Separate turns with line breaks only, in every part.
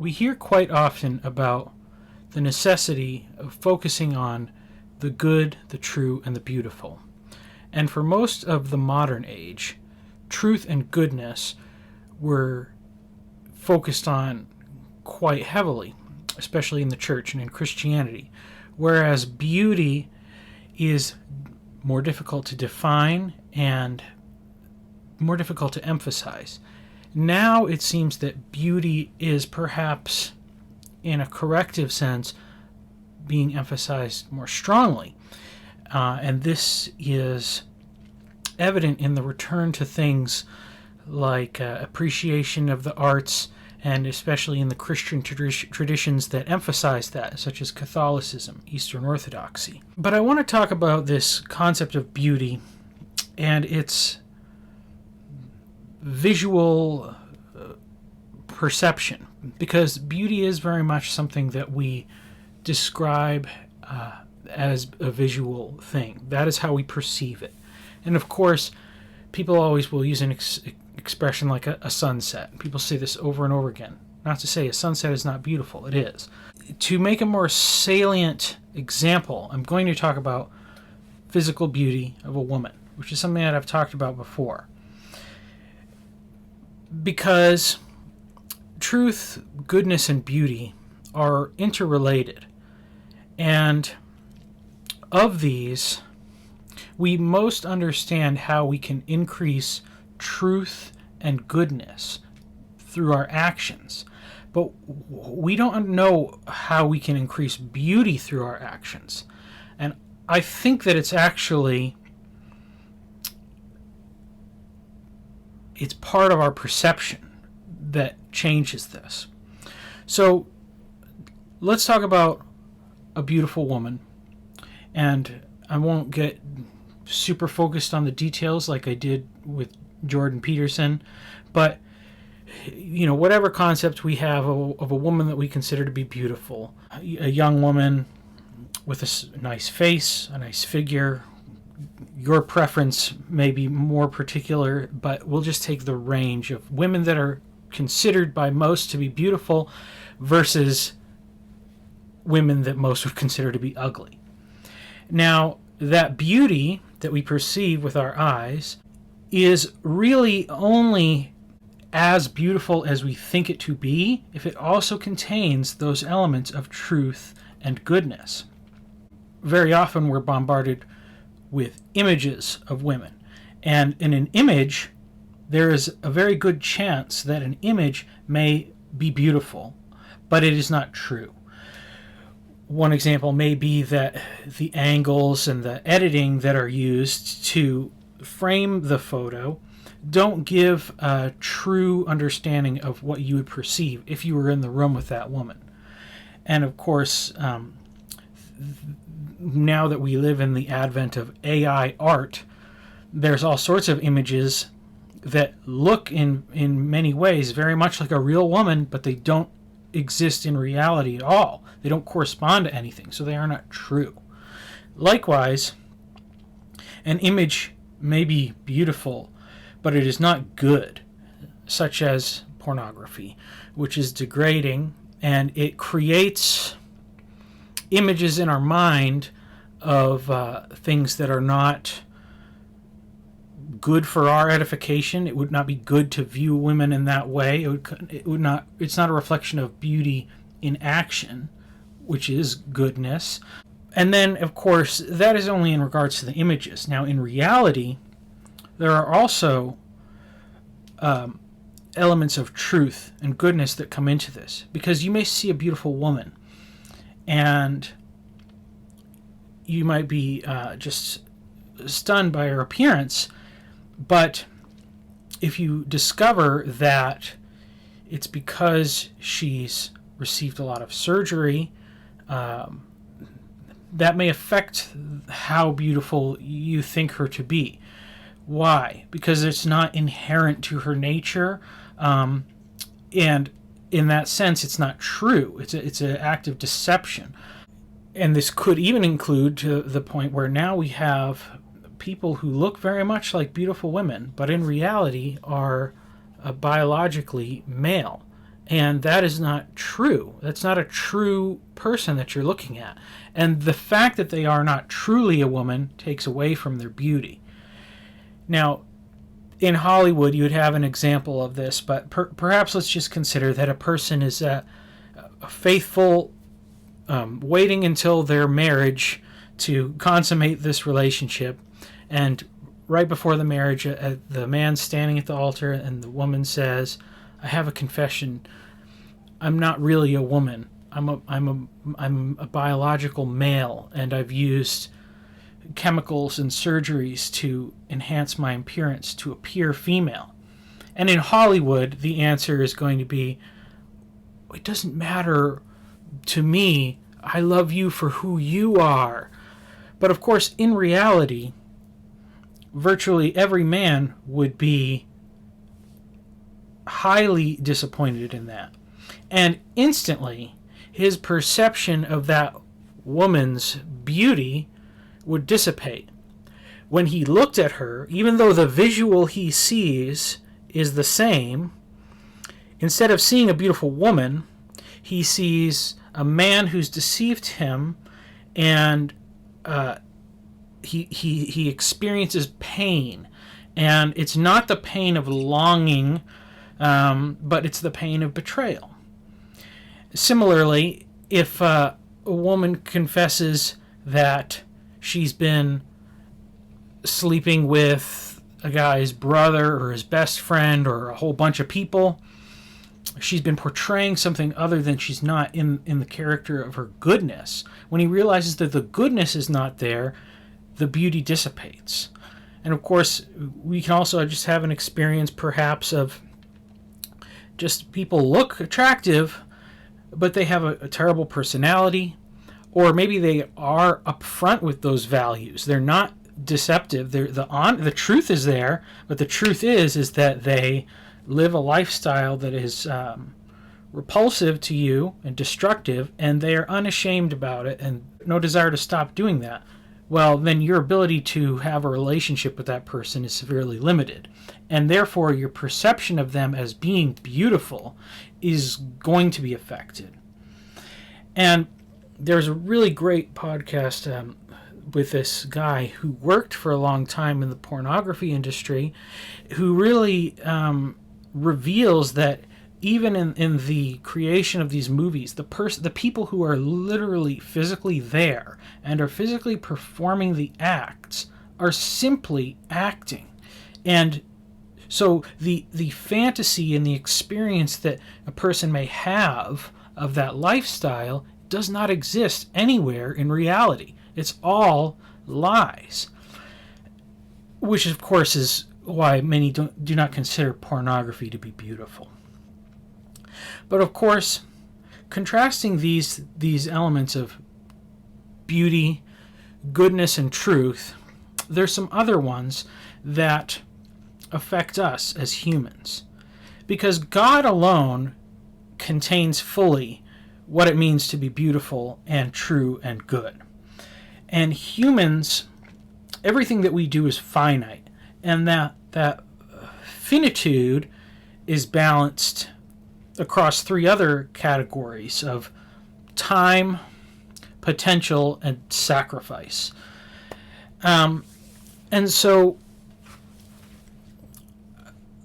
We hear quite often about the necessity of focusing on the good, the true, and the beautiful. And for most of the modern age, truth and goodness were focused on quite heavily, especially in the church and in Christianity, whereas beauty is more difficult to define and more difficult to emphasize. Now it seems that beauty is perhaps, in a corrective sense, being emphasized more strongly. And this is evident in the return to things like appreciation of the arts, and especially in the Christian traditions that emphasize that, such as Catholicism, Eastern Orthodoxy. But I want to talk about this concept of beauty and its visual perception, because beauty is very much something that we describe as a visual thing. That is how we perceive it. And of course, people always will use an expression like a sunset. People say this over and over again. Not to say a sunset is not beautiful. It is. To make a more salient example, I'm going to talk about physical beauty of a woman, which is something that I've talked about before. Because truth, goodness, and beauty are interrelated. And of these, we most understand how we can increase truth and goodness through our actions. But we don't know how we can increase beauty through our actions. And I think that it's part of our perception that changes this. So let's talk about a beautiful woman. And I won't get super focused on the details like I did with Jordan Peterson, but whatever concept we have of a woman that we consider to be beautiful, a young woman with a nice face, a nice figure. Your preference may be more particular, but we'll just take the range of women that are considered by most to be beautiful versus women that most would consider to be ugly. Now, that beauty that we perceive with our eyes is really only as beautiful as we think it to be if it also contains those elements of truth and goodness. Very often we're bombarded with images of women, and in an image there is a very good chance that an image may be beautiful, but it is not true. One example may be that the angles and the editing that are used to frame the photo don't give a true understanding of what you would perceive if you were in the room with that woman. And of course, now that we live in the advent of AI art, there's all sorts of images that look in many ways very much like a real woman, but they don't exist in reality at all. They don't correspond to anything, so they are not true. Likewise, an image may be beautiful, but it is not good, such as pornography, which is degrading, and it creates images in our mind of things that are not good for our edification. It would not be good to view women in that way. It's not a reflection of beauty in action, which is goodness. And then, of course, that is only in regards to the images. Now, in reality, there are also elements of truth and goodness that come into this. Because you may see a beautiful woman, and you might be just stunned by her appearance, but if you discover that it's because she's received a lot of surgery, that may affect how beautiful you think her to be. Why? Because it's not inherent to her nature, and in that sense, it's not true. It's an act of deception. And this could even include to the point where now we have people who look very much like beautiful women, but in reality are biologically male. And that is not true. That's not a true person that you're looking at. And the fact that they are not truly a woman takes away from their beauty. Now, in Hollywood, you would have an example of this, but perhaps let's just consider that a person is a faithful, waiting until their marriage to consummate this relationship, and right before the marriage, the man's standing at the altar, and the woman says, "I have a confession. I'm not really a woman. I'm a biological male, and I've used chemicals and surgeries to enhance my appearance to appear female." And in Hollywood, the answer is going to be, "It doesn't matter to me. I love you for who you are." But of course, in reality, virtually every man would be highly disappointed in that. And instantly, his perception of that woman's beauty would dissipate. When he looked at her, even though the visual he sees is the same, instead of seeing a beautiful woman, he sees a man who's deceived him, and he experiences pain. And it's not the pain of longing, but it's the pain of betrayal. Similarly, if a woman confesses that she's been sleeping with a guy's brother or his best friend or a whole bunch of people, she's been portraying something other than she's not in the character of her goodness. When he realizes that the goodness is not there, the beauty dissipates. And of course, we can also just have an experience perhaps of just people look attractive, but they have a terrible personality, or maybe they are upfront with those values. They're not deceptive. The truth is there, but the truth is that they live a lifestyle that is repulsive to you and destructive, and they are unashamed about it and no desire to stop doing that. Well, then your ability to have a relationship with that person is severely limited. And therefore, your perception of them as being beautiful is going to be affected. And there's a really great podcast with this guy who worked for a long time in the pornography industry, who really reveals that even in the creation of these movies, the people who are literally physically there and are physically performing the acts are simply acting. And so the fantasy and the experience that a person may have of that lifestyle does not exist anywhere in reality. It's all lies. Which, of course, is why many do not consider pornography to be beautiful. But of course, contrasting these elements of beauty, goodness, and truth, there's some other ones that affect us as humans. Because God alone contains fully what it means to be beautiful and true and good. And humans, everything that we do is finite. And that finitude is balanced across three other categories of time, potential, and sacrifice. And so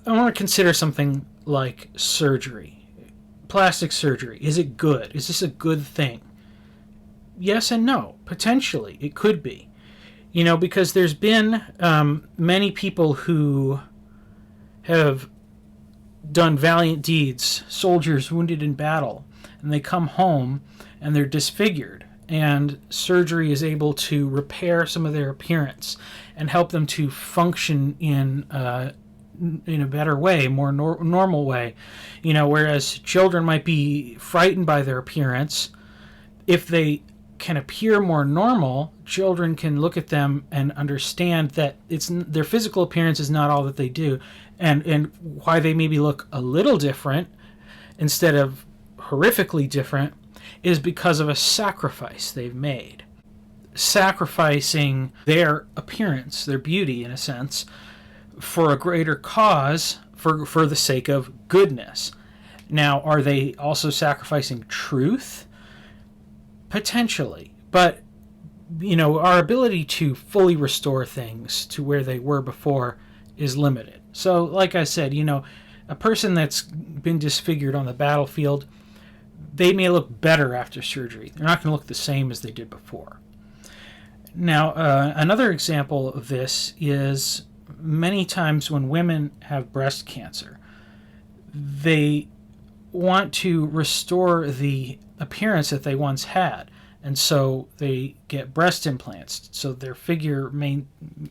I want to consider something like surgery. Plastic surgery. Is it good? Is this a good thing? Yes and no. Potentially, it could be. Because there's been many people who have done valiant deeds, soldiers wounded in battle, and they come home and they're disfigured, and surgery is able to repair some of their appearance and help them to function in a better way, more normal way. Whereas children might be frightened by their appearance, if they can appear more normal, children can look at them and understand that their physical appearance is not all that they do, and why they maybe look a little different instead of horrifically different is because of a sacrifice they've made. Sacrificing their appearance, their beauty in a sense, for a greater cause, for the sake of goodness. Now, are they also sacrificing truth? Potentially. But, our ability to fully restore things to where they were before is limited. So, like I said, a person that's been disfigured on the battlefield, they may look better after surgery. They're not going to look the same as they did before. Now, another example of this is many times when women have breast cancer, they want to restore the appearance that they once had. And so they get breast implants so their figure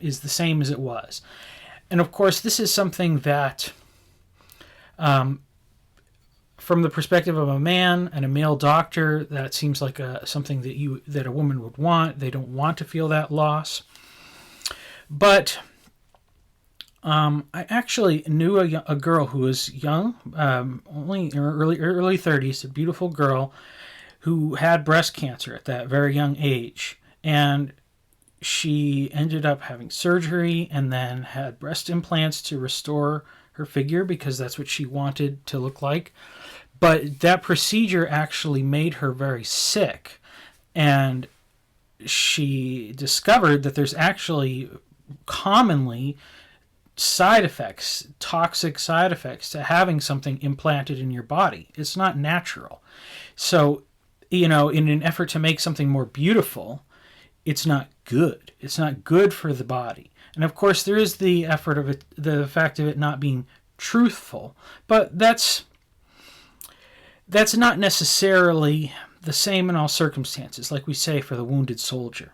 is the same as it was. And of course, this is something that, from the perspective of a man and a male doctor, that seems like something that a woman would want. They don't want to feel that loss. But I actually knew a girl who was young, only in her early 30s, a beautiful girl who had breast cancer at that very young age. And she ended up having surgery and then had breast implants to restore her figure because that's what she wanted to look like. But that procedure actually made her very sick. And she discovered that there's actually commonly side effects, toxic side effects to having something implanted in your body. It's not natural. So, in an effort to make something more beautiful, it's not good. It's not good for the body. And of course, there is the effort of it, the fact of it not being truthful. But that's not necessarily the same in all circumstances, like we say for the wounded soldier.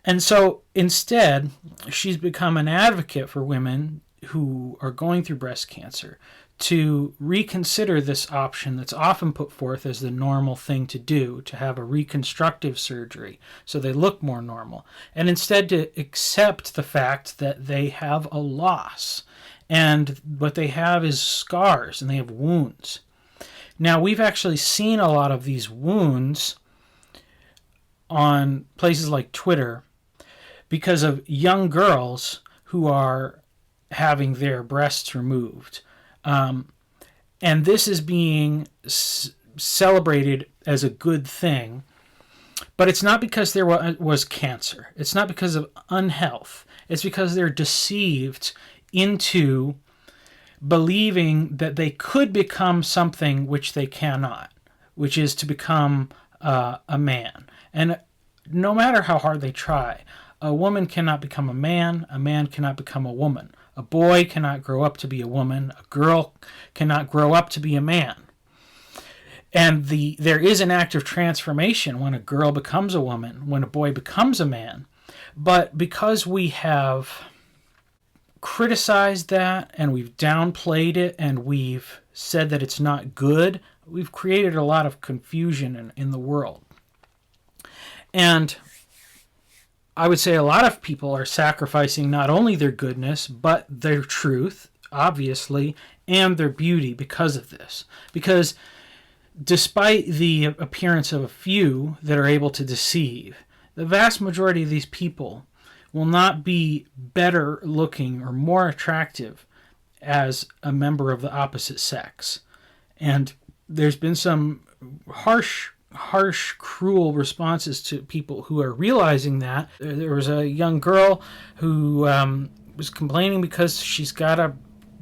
And so instead, she's become an advocate for women who are going through breast cancer to reconsider this option that's often put forth as the normal thing to do, to have a reconstructive surgery so they look more normal, and instead to accept the fact that they have a loss and what they have is scars and they have wounds. Now, we've actually seen a lot of these wounds on places like Twitter because of young girls who are having their breasts removed. And this is being celebrated as a good thing, but it's not because there was cancer. It's not because of unhealth. It's because they're deceived into believing that they could become something which they cannot, which is to become a man. And no matter how hard they try, a woman cannot become a man cannot become a woman. A boy cannot grow up to be a woman. A girl cannot grow up to be a man. And there is an act of transformation when a girl becomes a woman, when a boy becomes a man. But because we have criticized that and we've downplayed it and we've said that it's not good, we've created a lot of confusion in the world. And I would say a lot of people are sacrificing not only their goodness, but their truth, obviously, and their beauty because of this. Because despite the appearance of a few that are able to deceive, the vast majority of these people will not be better looking or more attractive as a member of the opposite sex. And there's been some harsh, cruel responses to people who are realizing that. There was a young girl who was complaining because she's got a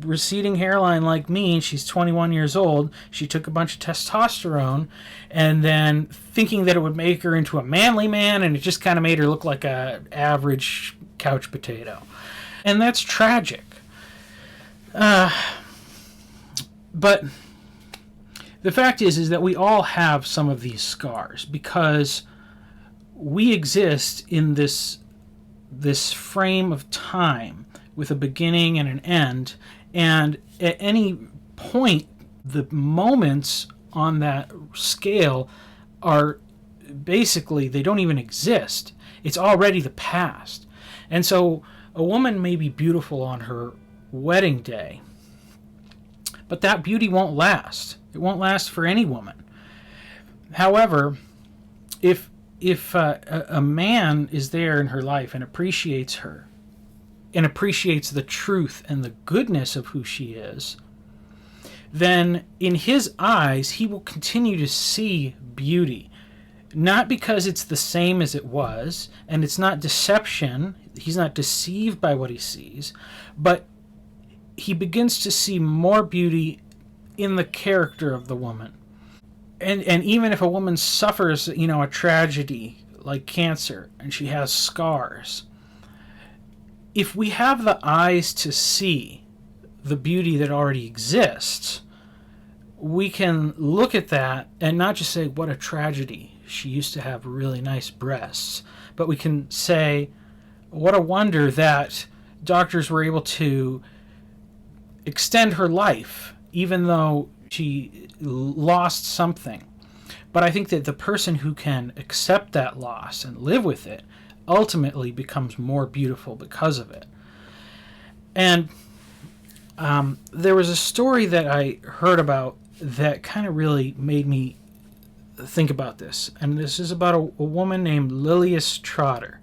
receding hairline like me, and she's 21 years old. She took a bunch of testosterone, and then thinking that it would make her into a manly man, and it just kind of made her look like a average couch potato. And that's tragic. But the fact is that we all have some of these scars because we exist in this frame of time with a beginning and an end, and at any point, the moments on that scale are basically, they don't even exist. It's already the past. And so a woman may be beautiful on her wedding day, but that beauty won't last. It won't last for any woman. However, if a man is there in her life and appreciates her, and appreciates the truth and the goodness of who she is, then in his eyes, he will continue to see beauty. Not because it's the same as it was, and it's not deception, he's not deceived by what he sees, but he begins to see more beauty in the character of the woman. And even if a woman suffers, a tragedy like cancer, and she has scars, if we have the eyes to see the beauty that already exists, we can look at that and not just say, what a tragedy, she used to have really nice breasts, but we can say, what a wonder that doctors were able to extend her life, even though she lost something. But I think that the person who can accept that loss and live with it ultimately becomes more beautiful because of it. And there was a story that I heard about that kind of really made me think about this. And this is about a woman named Lilias Trotter,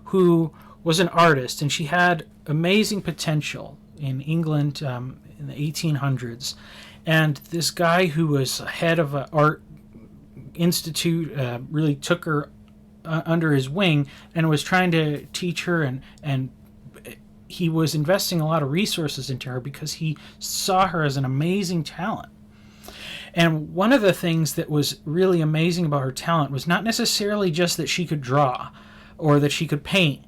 who was an artist, and she had amazing potential in England in the 1800s. And this guy who was head of an art institute really took her under his wing and was trying to teach her, and he was investing a lot of resources into her because he saw her as an amazing talent. And one of the things that was really amazing about her talent was not necessarily just that she could draw or that she could paint,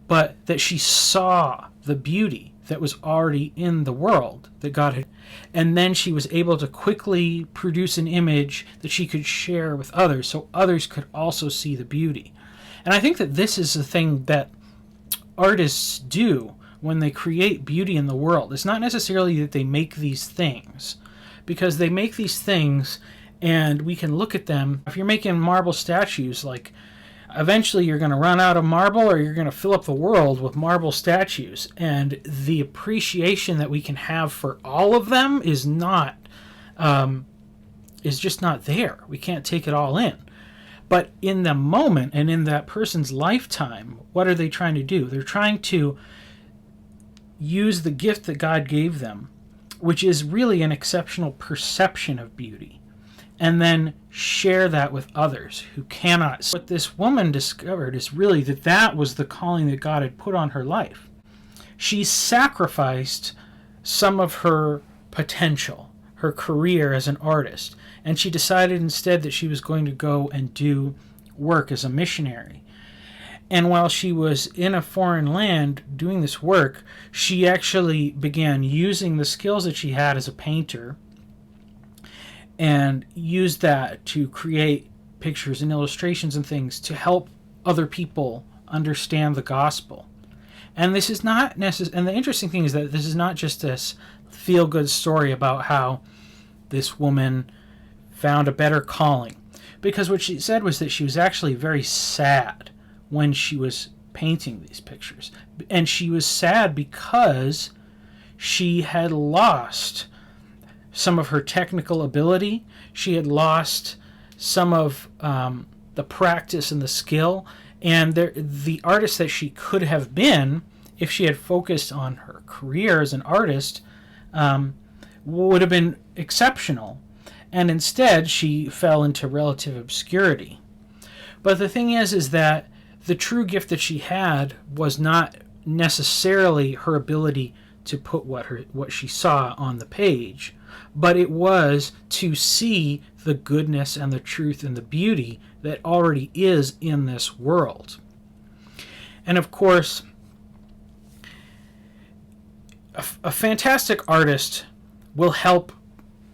but that she saw the beauty that was already in the world that God had. And then she was able to quickly produce an image that she could share with others so others could also see the beauty. And I think that this is the thing that artists do when they create beauty in the world. It's not necessarily that they make these things, because they make these things and we can look at them. If you're making marble statues, like, eventually you're going to run out of marble, or you're going to fill up the world with marble statues. And the appreciation that we can have for all of them is just not there. We can't take it all in. But in the moment and in that person's lifetime, what are they trying to do? They're trying to use the gift that God gave them, which is really an exceptional perception of beauty, and then share that with others who cannot. What this woman discovered is really that was the calling that God had put on her life. She sacrificed some of her potential, her career as an artist, and she decided instead that she was going to go and do work as a missionary. And while she was in a foreign land doing this work, she actually began using the skills that she had as a painter and used that to create pictures and illustrations and things to help other people understand the gospel. And this is not necessary. And the interesting thing is that this is not just this feel-good story about how this woman found a better calling. Because what she said was that she was actually very sad when she was painting these pictures. And she was sad because she had lost some of her technical ability. She had lost some of the practice and the skill. And the artist that she could have been, if she had focused on her career as an artist, would have been exceptional. And instead, she fell into relative obscurity. But the thing is that the true gift that she had was not necessarily her ability to put what she saw on the page, but it was to see the goodness and the truth and the beauty that already is in this world. And of course, a fantastic artist will help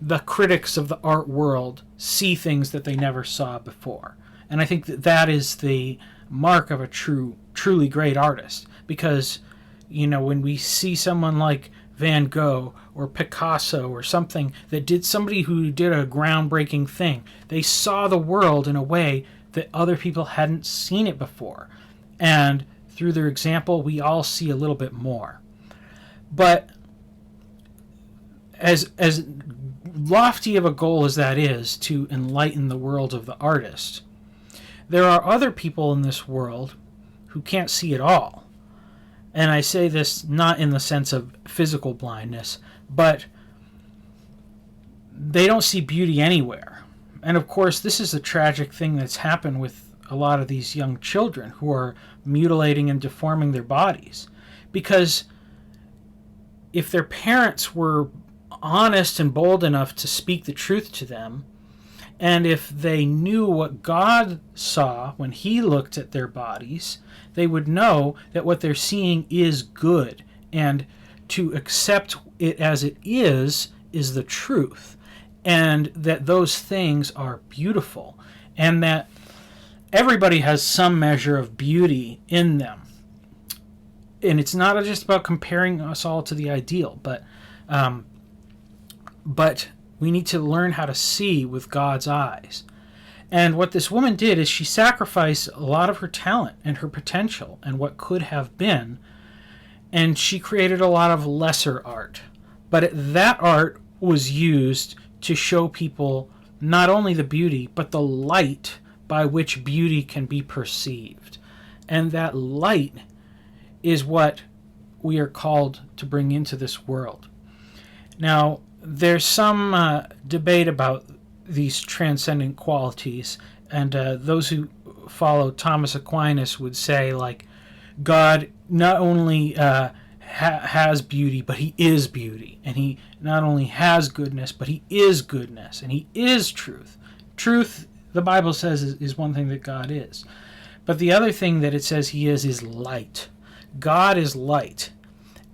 the critics of the art world see things that they never saw before. And I think that is the mark of a truly great artist. Because, when we see someone like Van Gogh or Picasso or somebody who did a groundbreaking thing, they saw the world in a way that other people hadn't seen it before. And through their example, we all see a little bit more. But as lofty of a goal as that is, to enlighten the world of the artist, there are other people in this world who can't see at all. And I say this not in the sense of physical blindness, but they don't see beauty anywhere. And of course, this is a tragic thing that's happened with a lot of these young children who are mutilating and deforming their bodies. Because if their parents were honest and bold enough to speak the truth to them, and if they knew what God saw when He looked at their bodies, they would know that what they're seeing is good, and to accept it as it is the truth, and that those things are beautiful, and that everybody has some measure of beauty in them. And it's not just about comparing us all to the ideal, but we need to learn how to see with God's eyes. And what this woman did is she sacrificed a lot of her talent and her potential and what could have been, and she created a lot of lesser art. But that art was used to show people not only the beauty, but the light by which beauty can be perceived. And that light is what we are called to bring into this world. Now, there's some debate about these transcendent qualities, and those who follow Thomas Aquinas would say, like, God not only has beauty, but He is beauty, and He not only has goodness, but He is goodness, and He is truth. Truth, the Bible says, is one thing that God is. But the other thing that it says He is light. God is light,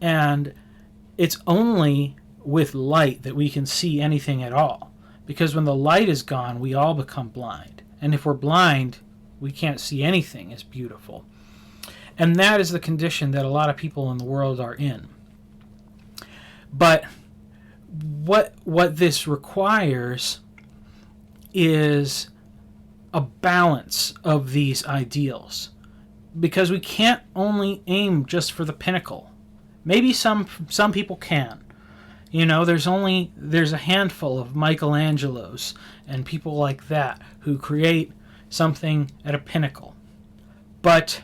and it's only with light that we can see anything at all. Because when the light is gone, we all become blind. And if we're blind, we can't see anything as beautiful. And that is the condition that a lot of people in the world are in. But what this requires is a balance of these ideals. Because we can't only aim just for the pinnacle. Maybe some people can. You know, there's a handful of Michelangelos and people like that who create something at a pinnacle. But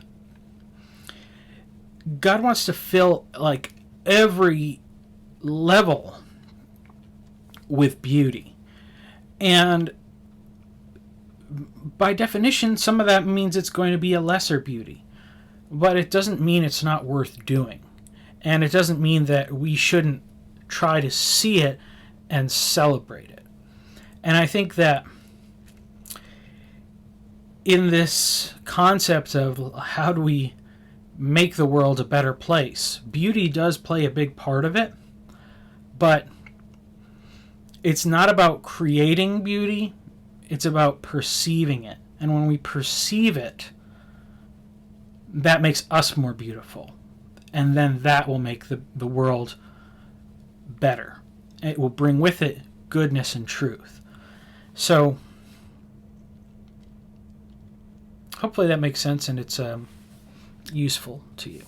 God wants to fill like every level with beauty. And by definition, some of that means it's going to be a lesser beauty. But it doesn't mean it's not worth doing. And it doesn't mean that we shouldn't try to see it and celebrate it. And I think that in this concept of how do we make the world a better place, beauty does play a big part of it, but it's not about creating beauty, it's about perceiving it. And when we perceive it, that makes us more beautiful. And then that will make the world better. It will bring with it goodness and truth. So hopefully that makes sense and it's useful to you.